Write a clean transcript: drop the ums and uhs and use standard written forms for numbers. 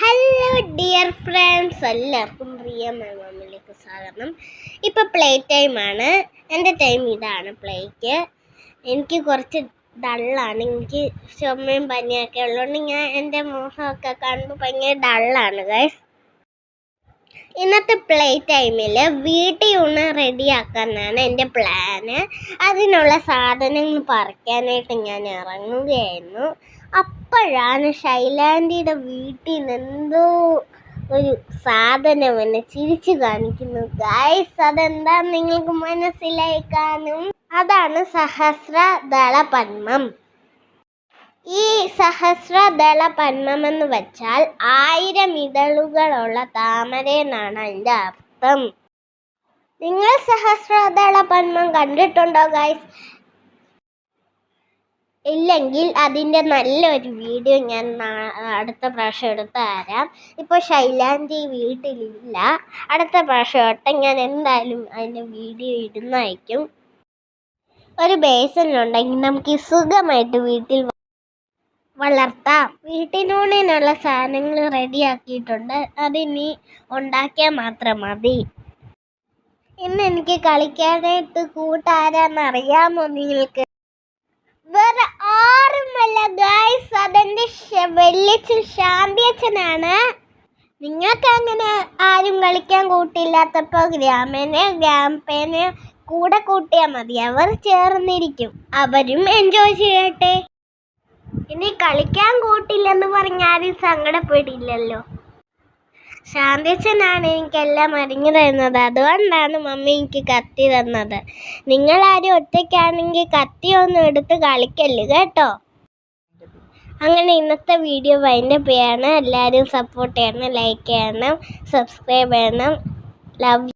Hello dear friends, എല്ലാവർക്കും പ്രിയ മമ്മിലേക്ക് സ്വാഗതം. ഇപ്പോൾ പ്ലേ ടൈമാണ്. എൻ്റെ ടൈം ഇതാണ് പ്ലേക്ക്. എനിക്ക് കുറച്ച് ഡള്ളാണ്. എനിക്ക് ചുമയും പനിയൊക്കെ ഉള്ളതുകൊണ്ട് ഞാൻ എൻ്റെ മുഖമൊക്കെ കാണുമ്പോൾ ഭയങ്കര ഡള്ളാണ് ഗൈസ്. ഇന്നത്തെ പ്ലേ ടൈമിൽ വീട്ടിൽ ഊണ് റെഡിയാക്കാനാണ് എൻ്റെ പ്ലാന്. അതിനുള്ള സാധനങ്ങൾ പറിക്കാനായിട്ട് ഞാൻ ഇറങ്ങുകയായിരുന്നു. അപ്പോഴാണ് ഷൈലാൻഡിയുടെ വീട്ടിൽ നിന്ന് എന്തോ ഒരു സാധനം എന്നെ ചിരിച്ചു കാണിക്കുന്നു ഗൈസ്. അതെന്താന്ന് നിങ്ങൾക്ക് മനസ്സിലായി കാണും. അതാണ് സഹസ്രദള പദ്മം. ഈ സഹസ്രദള പദ്മം എന്ന് വെച്ചാൽ 1000 ഇതളുകളുള്ള താമര എന്നാണ് അതിൻ്റെ അർത്ഥം. നിങ്ങൾ സഹസ്രദള പദ്മം കണ്ടിട്ടുണ്ടോ ഗൈസ്? ഇല്ലെങ്കിൽ അതിൻ്റെ നല്ലൊരു വീഡിയോ ഞാൻ അടുത്ത പ്രാവശ്യം എടുത്ത് തരാം. ഇപ്പോൾ ഷൈലാൻഡി വീട്ടിലില്ല. അടുത്ത പ്രാവശ്യം ഞാൻ എന്തായാലും അതിൻ്റെ വീഡിയോ ഇടുന്നതായിരിക്കും. ഒരു ബേസിനുണ്ടെങ്കിൽ നമുക്ക് സുഖമായിട്ട് വീട്ടിൽ വളർത്താം. വീട്ടിനൂണിനുള്ള സാധനങ്ങൾ റെഡിയാക്കിയിട്ടുണ്ട്. അതിനി ഉണ്ടാക്കിയാൽ മാത്രം മതി. ഇന്ന് എനിക്ക് കളിക്കാനായിട്ട് കൂട്ടാരാന്നറിയാമോ നിങ്ങൾക്ക്? വേറെ ആരുമല്ല ഗൈസ്, അതെൻ്റെ വെള്ളിയച്ഛൻ ശാന്തിയച്ഛനാണ്. നിങ്ങൾക്ക് അങ്ങനെ ആരും കളിക്കാൻ കൂട്ടില്ലാത്തപ്പോൾ ഗ്രാമ്പേനെ കൂടെ കൂട്ടിയാൽ മതി. അവർ ചേർന്നിരിക്കും, അവരും എൻജോയ് ചെയ്യട്ടെ. ഇനി കളിക്കാൻ കൂട്ടില്ലെന്ന് പറഞ്ഞാലും സങ്കടപ്പെടില്ലല്ലോ. ശാന്തിയച്ഛനാണ് എനിക്കെല്ലാം അരിഞ്ഞു തരുന്നത്. അതുകൊണ്ടാണ് മമ്മി എനിക്ക് കത്തി തന്നത്. നിങ്ങളാരും ഒറ്റയ്ക്കാണെങ്കിൽ കത്തിയൊന്നും എടുത്ത് കളിക്കല്ല് കേട്ടോ. അങ്ങനെ ഇന്നത്തെ വീഡിയോ വൈൻഡപ്പ് ചെയ്യണം. എല്ലാവരും സപ്പോർട്ട് ചെയ്യണം, ലൈക്ക് ചെയ്യണം, സബ്സ്ക്രൈബ് ചെയ്യണം. ലവ്.